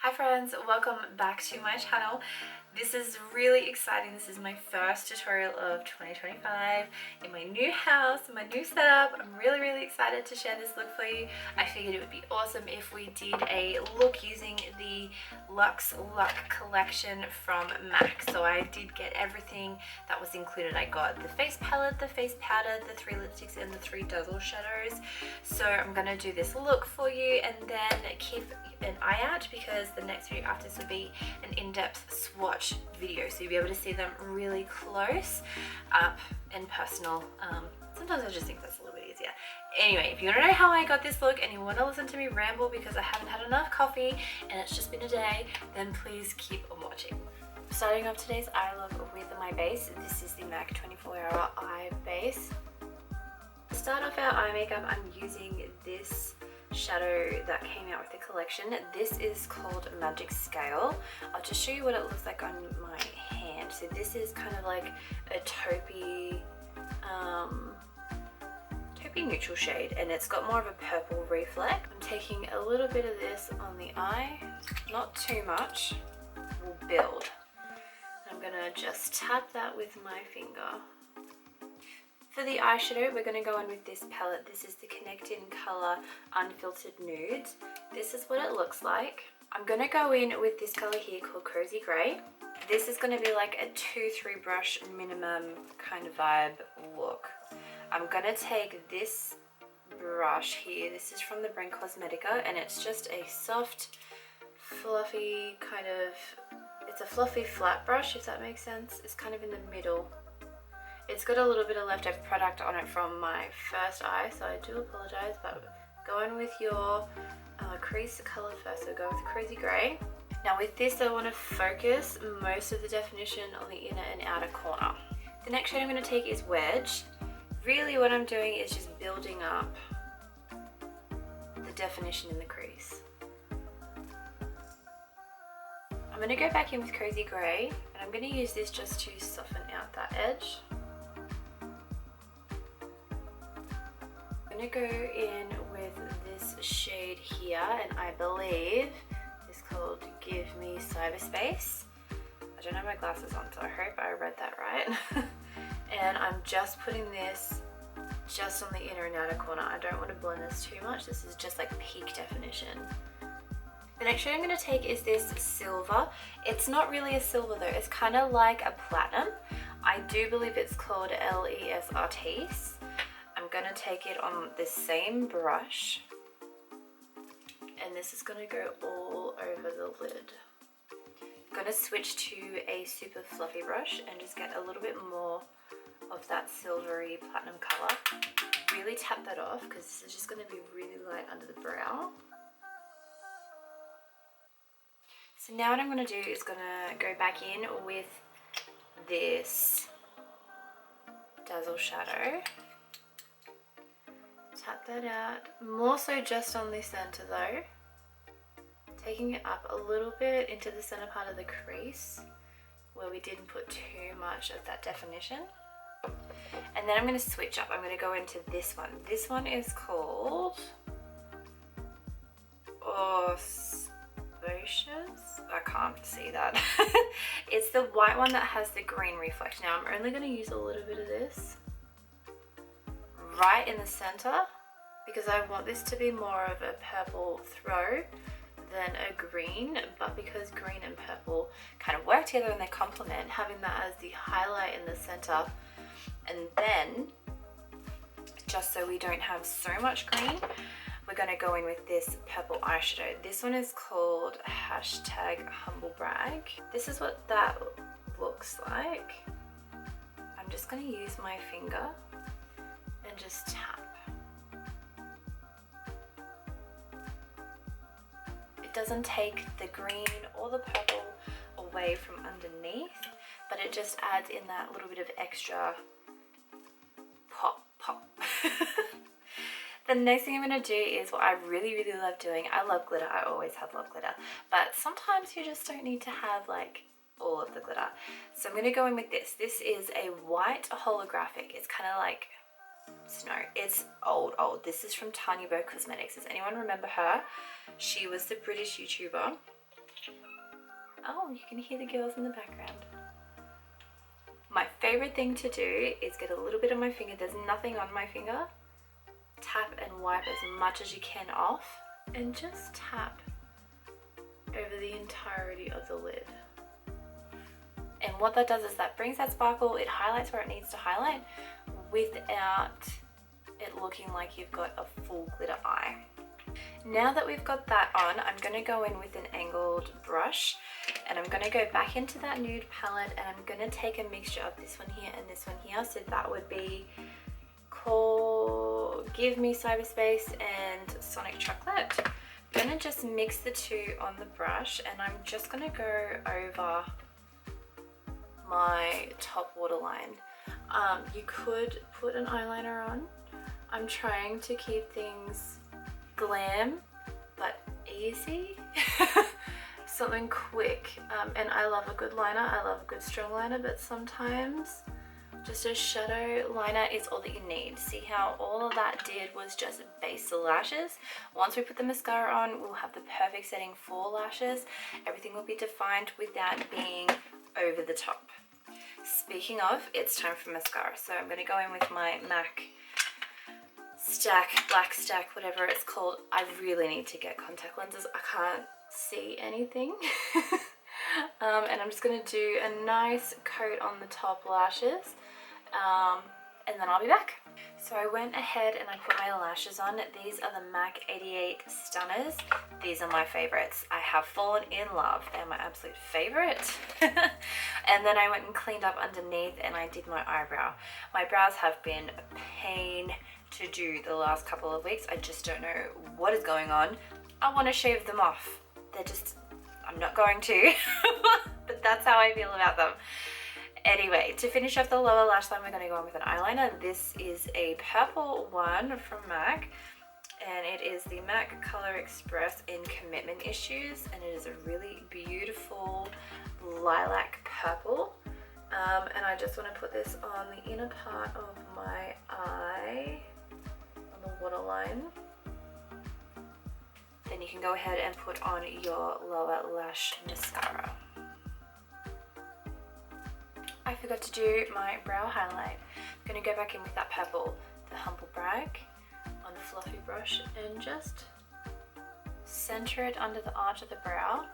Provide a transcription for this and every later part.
Hi friends, welcome back to my channel. This is really exciting. This is my first tutorial of 2025 in my new house, my new setup. I'm really excited to share this look for you. I figured it would be awesome if we did a look using the Luxe Luck collection from MAC. So I did get everything that was included. I got the face palette, the face powder, the 3 lipsticks and the 3 dazzle shadows. So I'm gonna do this look for you and then keep an eye out because the next video after this will be an in-depth swatch video, so you'll be able to see them really close up and personal. Sometimes I just think that's a little bit easier. Anyway, if you want to know how I got this look and you want to listen to me ramble because I haven't had enough coffee and it's just been a day, then please keep on watching. Starting off today's eye look with my base. This is the MAC 24-Hour Eye Base. To start off our eye makeup, I'm using this shadow that came out with the collection. This is called Magic Scale. I'll just show you what it looks like on my hand. So this is kind of like a taupey neutral shade, and it's got more of a purple reflect. I'm taking a little bit of this on the eye, not too much, will build. I'm gonna just tap that with my finger. For the eyeshadow, we're going to go in with this palette. This is the Connect In Colour Unfiltered Nudes. This is what it looks like. I'm going to go in with this colour here called Cozy Grey. This is going to be like a 2-3 brush minimum kind of vibe look. I'm going to take this brush here. This is from the brand Cosmetica, and it's just a soft, fluffy kind of, it's a fluffy flat brush, if that makes sense. It's kind of in the middle. It's got a little bit of leftover product on it from my first eye, so I do apologize, but go in with your crease colour first, so go with Crazy Grey. Now with this, I want to focus most of the definition on the inner and outer corner. The next shade I'm going to take is Wedge. Really what I'm doing is just building up the definition in the crease. I'm going to go back in with Cozy Grey, and I'm going to use this just to soften out that edge. I'm going to go in with this shade here, and I believe it's called Give Me Cyberspace. I don't have my glasses on, so I hope I read that right. And I'm just putting this just on the inner and outer corner. I don't want to blend this too much. This is just like peak definition. The next shade I'm going to take is this silver. It's not really a silver though, it's kind of like a platinum. I do believe it's called LES Artiste. I'm going to take it on this same brush, and this is going to go all over the lid. I'm going to switch to a super fluffy brush and just get a little bit more of that silvery platinum color. Really tap that off because this is just going to be really light under the brow. So now what I'm going to do is going to go back in with this Dazzle shadow. Tap that out, more so just on the center though. Taking it up a little bit into the center part of the crease where we didn't put too much of that definition. And then I'm going to switch up. I'm going to go into this one. This one is called Auspicious. I can't see that. It's the white one that has the green reflect. Now I'm only going to use a little bit of this right in the center because I want this to be more of a purple throw than a green, but because green and purple kind of work together and they complement, having that as the highlight in the center, and then just so we don't have so much green, we're going to go in with this purple eyeshadow. This one is called #HumbleBrag. This is what that looks like. I'm just going to use my finger and just tap. It doesn't take the green or the purple away from underneath, but it just adds in that little bit of extra pop. The next thing I'm going to do is what I really love doing. I love glitter. I always have loved glitter, but sometimes you just don't need to have like all of the glitter. So I'm going to go in with this. This is a white holographic. It's kind of like snow. It's old. This is from Tanya Bo Cosmetics. Does anyone remember her? She was the British YouTuber Oh, you can hear the girls in the background. My favorite thing to do is get a little bit on my finger. There's nothing on my finger. Tap and wipe as much as you can off, and just tap over the entirety of the lid. And what that does is that brings that sparkle, it highlights where it needs to highlight without it looking like you've got a full glitter eye. Now that we've got that on, I'm going to go in with an angled brush, and I'm going to go back into that nude palette, and I'm going to take a mixture of this one here and this one here. So that would be Give Me Cyberspace and Sonic Chocolate. I'm going to just mix the two on the brush, and I'm just going to go over my top waterline. You could put an eyeliner on. I'm trying to keep things glam but easy. Something quick, and I love a good liner, I love a good strong liner, but sometimes just a shadow liner is all that you need. See how all of that did was just base the lashes. Once we put the mascara on, we'll have the perfect setting for lashes. Everything will be defined without being over the top. Speaking of, it's time for mascara. So I'm going to go in with my MAC black stack, whatever it's called. I really need to get contact lenses. I can't see anything. And I'm just going to do a nice coat on the top lashes, and then I'll be back. So I went ahead and I put my lashes on. These are the MAC 88 Stunners. These are my favorites. I have fallen in love. They're my absolute favorite. And then I went and cleaned up underneath, and I did my eyebrow. My brows have been a pain to do the last couple of weeks. I just don't know what is going on. I want to shave them off. They're just, I'm not going to, but that's how I feel about them. Anyway, to finish off the lower lash line, we're going to go on with an eyeliner. This is a purple one from MAC, and it is the MAC Color Express in Commitment Issues, and it is a really beautiful lilac purple. And I just want to put this on the inner part of my eye, on the waterline. Then you can go ahead and put on your lower lash mascara. I forgot to do my brow highlight. I'm going to go back in with that purple, the Humble Brag, on a fluffy brush, and just center it under the arch of the brow,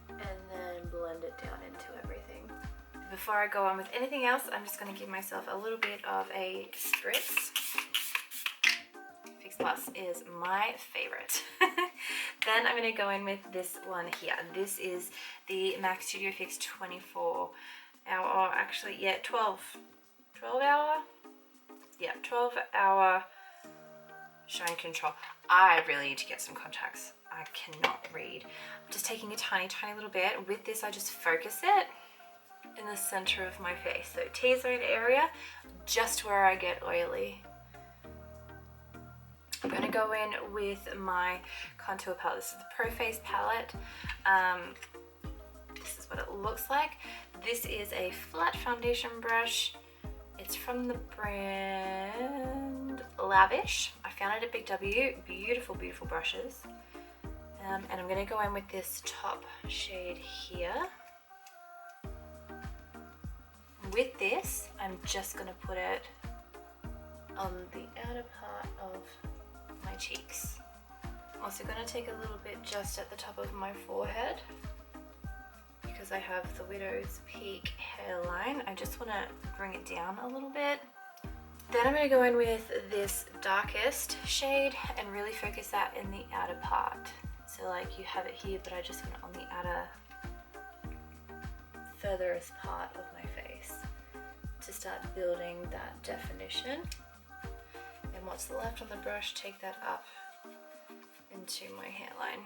and then blend it down into everything. Before I go on with anything else, I'm just going to give myself a little bit of a spritz. Fix Plus is my favorite. Then I'm going to go in with this one here. This is the MAC Studio Fix 24 hour, or actually, yeah, 12 hour? Yeah, 12 hour shine control. I really need to get some contacts. I cannot read. I'm just taking a tiny little bit. With this, I just focus it in the center of my face. So T-zone area, just where I get oily. I'm going to go in with my contour palette. This is the Pro Face palette. This is what it looks like. This is a flat foundation brush. It's from the brand Lavish. I found it at Big W. Beautiful, beautiful brushes. And I'm going to go in with this top shade here. With this, I'm just going to put it on the outer part of my cheeks. I'm also going to take a little bit just at the top of my forehead, because I have the Widow's Peak hairline. I just want to bring it down a little bit. Then I'm going to go in with this darkest shade and really focus that in the outer part. So like you have it here, but I just want it on the outer, furthest part of my face to start building that definition. And what's left on the brush, take that up into my hairline.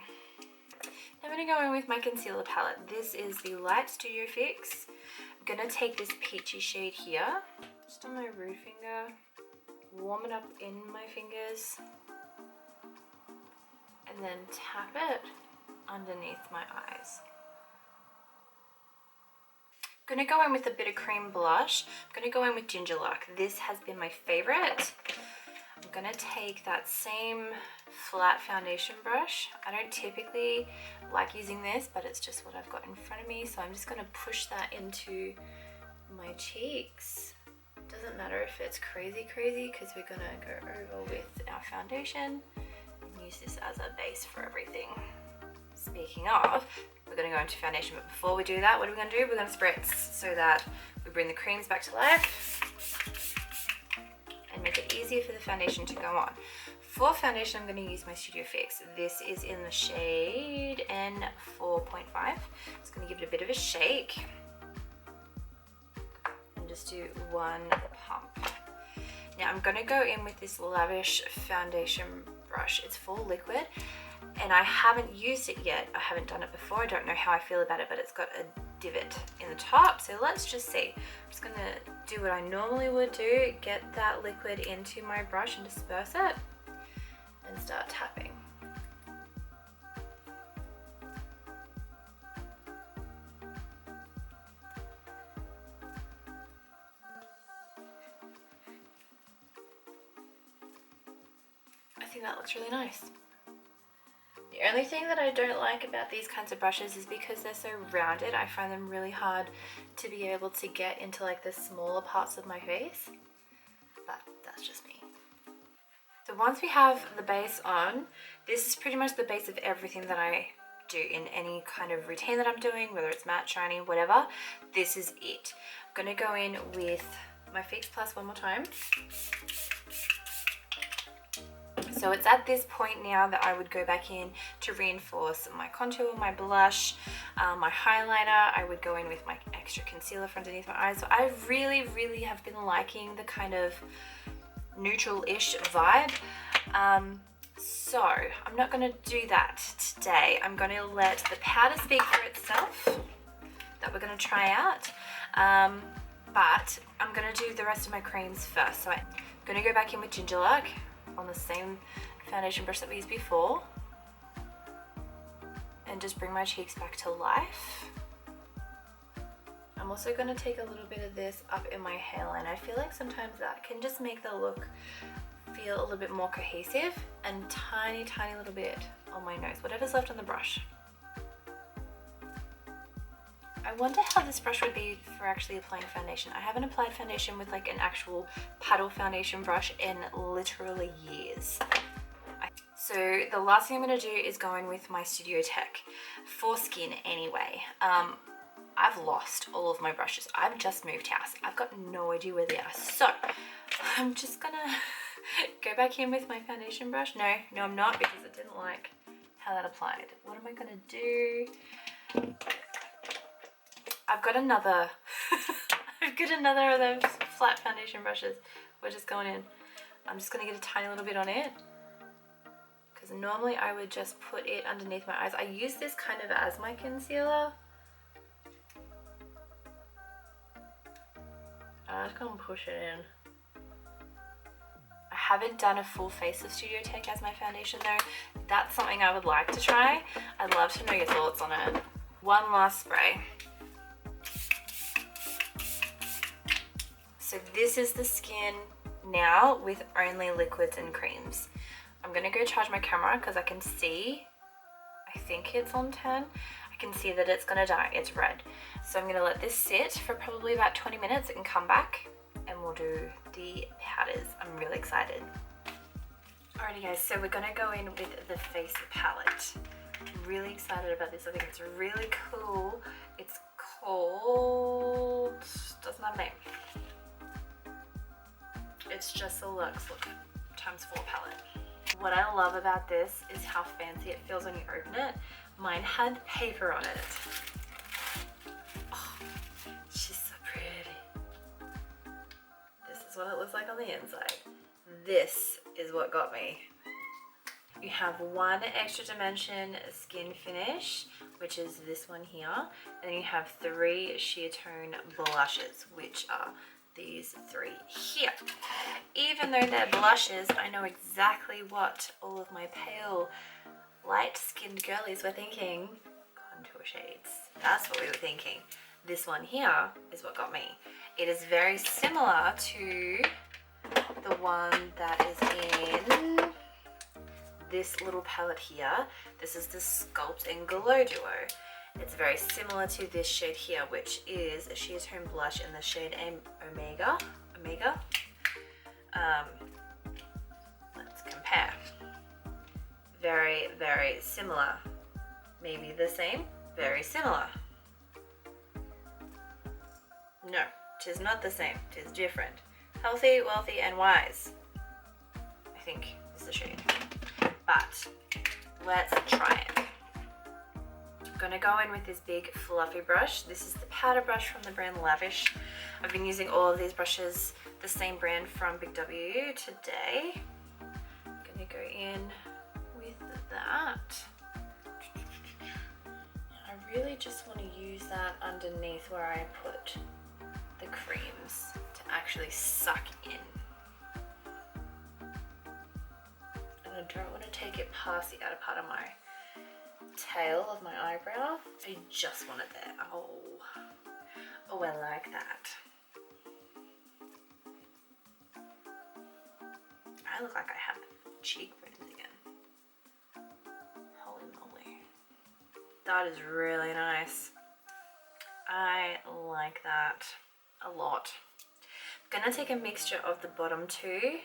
I'm going to go in with my concealer palette. This is the Light Studio Fix. I'm going to take this peachy shade here, just on my root finger, warm it up in my fingers, and then tap it underneath my eyes. I'm going to go in with a bit of cream blush. I'm going to go in with Luxe Luck. This has been my favorite. I'm gonna take that same flat foundation brush. I don't typically like using this, but it's just what I've got in front of me. So I'm just gonna push that into my cheeks. Doesn't matter if it's crazy because we're gonna go over with our foundation and use this as a base for everything. Speaking of, we're gonna go into foundation, but before we do that, what are we gonna do? We're gonna spritz so that we bring the creams back to life and make it easier for the foundation to go on. For foundation, I'm going to use my Studio Fix. This is in the shade N4.5. Just going to give it a bit of a shake and just do one pump. Now I'm going to go in with this Lavish foundation brush. It's full liquid and I haven't used it yet. I haven't done it before. I don't know how I feel about it, but it's got a divot in the top. So let's just see. I'm just going to do what I normally would do, get that liquid into my brush and disperse it and start tapping. I think that looks really nice. The only thing that I don't like about these kinds of brushes is because they're so rounded, I find them really hard to be able to get into like the smaller parts of my face, but that's just me. So once we have the base on, this is pretty much the base of everything that I do in any kind of routine that I'm doing, whether it's matte, shiny, whatever. This is it. I'm gonna go in with my Fix Plus one more time. So it's at this point now that I would go back in to reinforce my contour, my blush, my highlighter. I would go in with my extra concealer for underneath my eyes. So I really have been liking the kind of neutral-ish vibe. So I'm not going to do that today. I'm going to let the powder speak for itself that we're going to try out. But I'm going to do the rest of my creams first. So I'm going to go back in with Ginger Luck on the same foundation brush that we used before and just bring my cheeks back to life. I'm also going to take a little bit of this up in my hairline. I feel like sometimes that can just make the look feel a little bit more cohesive, and tiny little bit on my nose, whatever's left on the brush. I wonder how this brush would be for actually applying foundation. I haven't applied foundation with like an actual paddle foundation brush in literally years. So the last thing I'm going to do is go in with my Studio Tech for skin anyway. I've lost all of my brushes. I've just moved house. I've got no idea where they are. So I'm just gonna go back in with my foundation brush. No, I'm not, because I didn't like how that applied. What am I gonna do? I've got another of those flat foundation brushes. We're just going in. I'm just gonna get a tiny little bit on it, because normally I would just put it underneath my eyes. I use this kind of as my concealer. I'm just gonna push it in. I haven't done a full face of Studio Tech as my foundation though. That's something I would like to try. I'd love to know your thoughts on it. One last spray. So this is the skin now with only liquids and creams. I'm gonna go charge my camera because I can see, I think it's on 10. I can see that it's gonna die, it's red. So I'm gonna let this sit for probably about 20 minutes and come back and we'll do the powders. I'm really excited. Alrighty guys, so we're gonna go in with the face palette. I'm really excited about this. I think it's really cool. It's called, doesn't have a name. It's just the Luxe Luck ×4 palette. What I love about this is how fancy it feels when you open it. Mine had paper on it. Oh, she's so pretty. This is what it looks like on the inside. This is what got me. You have one extra dimension skin finish, which is this one here. And then you have 3 sheer tone blushes, which are these 3 here. Even though they're blushes, I know exactly what all of my pale, light-skinned girlies were thinking. Contour shades. That's what we were thinking. This one here is what got me. It is very similar to the one that is in this little palette here. This is the Sculpt and Glow Duo. It's very similar to this shade here, which is a sheer tone blush in the shade Omega. Let's compare. Very, very similar. Maybe the same, very similar. No, it is not the same, it is different. Healthy, Wealthy, and Wise, I think is the shade. But let's try it. I'm gonna go in with this big fluffy brush. This is the powder brush from the brand Lavish. I've been using all of these brushes, the same brand from Big W today. I'm gonna go in with that. I really just want to use that underneath where I put the creams to actually suck in. And I don't want to take it past the outer part of my tail of my eyebrow. I just want it there. Oh, I like that. I look like I have cheekbones again. Holy moly. That is really nice. I like that a lot. I'm gonna take a mixture of the bottom two,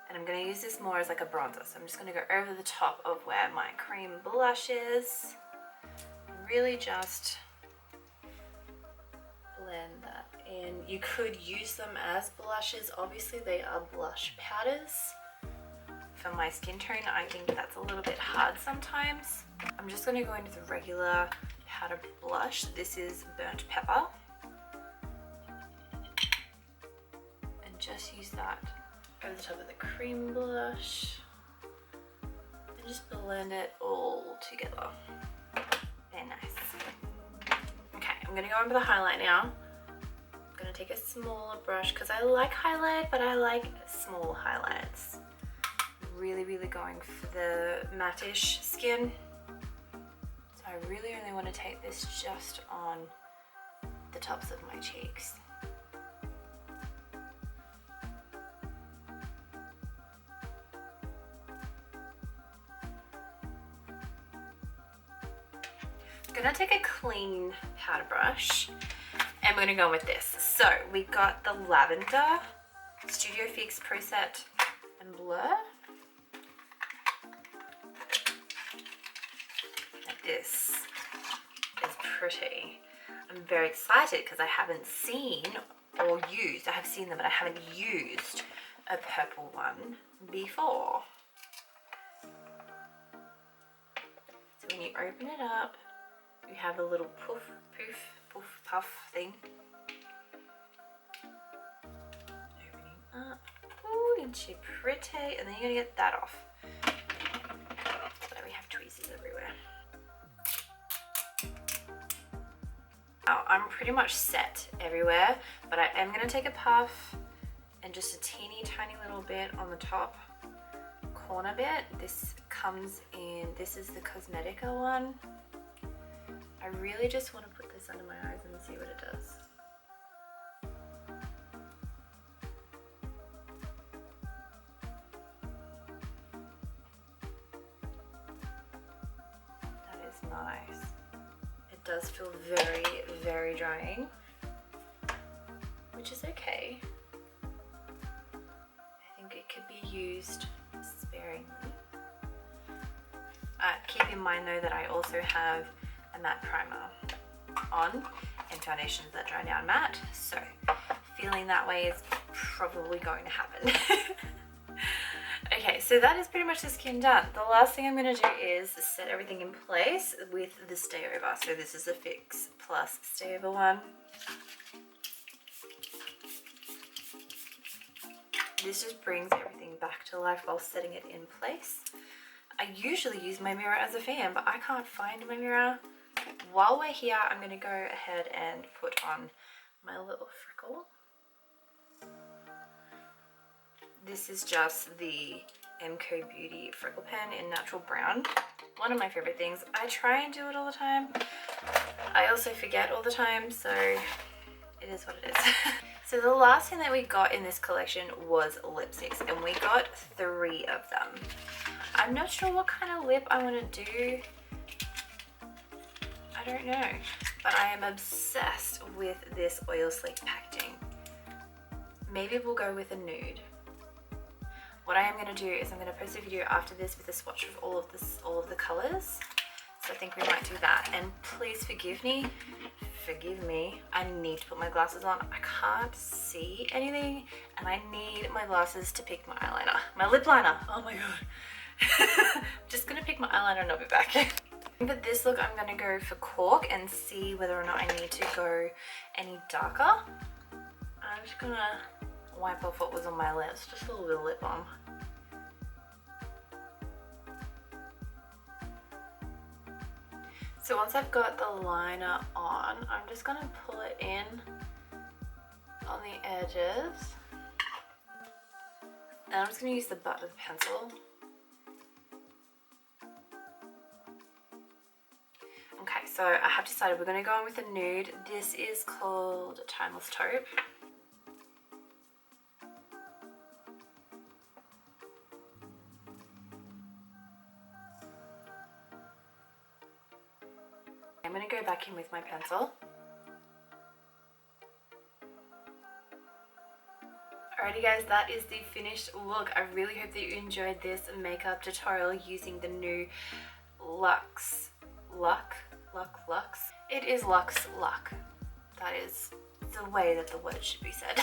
and I'm gonna use this more as like a bronzer. So I'm just gonna go over the top of where my cream blush is. Really just blend that in. You could use them as blushes. Obviously they are blush powders. For my skin tone, I think that's a little bit hard sometimes. I'm just gonna go into the regular powder blush. This is Burnt Pepper. And just use that over the top of the cream blush. And just blend it all together. Very nice. Okay, I'm gonna go in with the highlight now. I'm gonna take a smaller brush because I like highlight, but I like small highlights. Really going for the matte-ish skin. So I really only want to take this just on the tops of my cheeks. I'm gonna take a clean powder brush and we're gonna go with this. So we got the Lavender Studio Fix Pro Set and Blur. This is pretty. I'm very excited because I haven't seen or used, I have seen them but I haven't used a purple one before. So when you open it up, you have a little poof, puff thing. Opening up. Ooh, isn't she pretty? And then you're gonna get that off. So we have tweezers everywhere. Oh, I'm pretty much set everywhere, but I am going to take a puff and just a teeny tiny little bit on the top corner bit. This comes in, this is the Cosmetica one. I really just want to put this under my eyes and see what it does. That is nice. It does feel very drying, which is okay. I think it could be used sparingly. Keep in mind though that I also have a matte primer on and foundations that dry down matte, so feeling that way is probably going to happen. Okay, so that is pretty much the skin done. The last thing I'm going to do is set everything in place with the Stay Over. So this is the Fix Plus Stay Over one. This just brings everything back to life while setting it in place. I usually use my mirror as a fan, but I can't find my mirror. While we're here, I'm going to go ahead and put on my little freckle. This is just the MCO Beauty Freckle Pen in Natural Brown. One of my favorite things. I try and do it all the time. I also forget all the time, so it is what it is. So the last thing that we got in this collection was lipsticks, and we got 3 of them. I'm not sure what kind of lip I want to do. I don't know, but I am obsessed with this oil slick packaging. Maybe we'll go with a nude. What I am going to do is I'm going to post a video after this with a swatch of all of the colors. So I think we might do that. And please forgive me. I need to put my glasses on. I can't see anything, and I need my glasses to pick my eyeliner. My lip liner. Oh my god. I'm just going to pick my eyeliner and I'll be back. For this look, I'm going to go for cork and see whether or not I need to go any darker. I'm just going to wipe off what was on my lips, just a little bit of lip balm. So once I've got the liner on, I'm just going to pull it in on the edges. And I'm just going to use the butt of the pencil. Okay, so I have decided we're going to go on with a nude. This is called Timeless Taupe. I'm going to go back in with my pencil. Alrighty guys, that is the finished look. I really hope that you enjoyed this makeup tutorial using the new Luxe Luck. It is Luxe Luck. That is the way that the word should be said.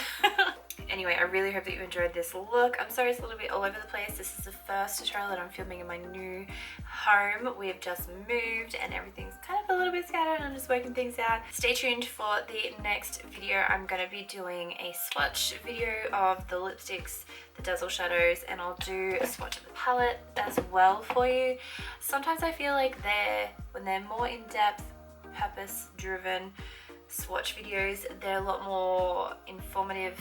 Anyway, I really hope that you enjoyed this look. I'm sorry it's a little bit all over the place. This is the first tutorial that I'm filming in my new home. We have just moved and everything's kind of a little bit scattered and I'm just working things out. Stay tuned for the next video. I'm going to be doing a swatch video of the lipsticks, the Dazzle shadows, and I'll do a swatch of the palette as well for you. Sometimes I feel like when they're more in-depth, purpose-driven swatch videos, they're a lot more informative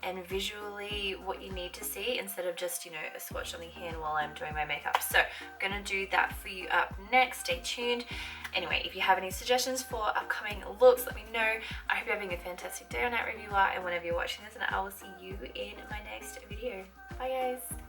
and visually what you need to see instead of just, you know, a swatch on the hand while I'm doing my makeup. So I'm gonna do that for you up next. Stay tuned. Anyway, if you have any suggestions for upcoming looks, let me know. I hope you're having a fantastic day or night, reviewer, and whenever you're watching this, and I will see you in my next video. Bye guys.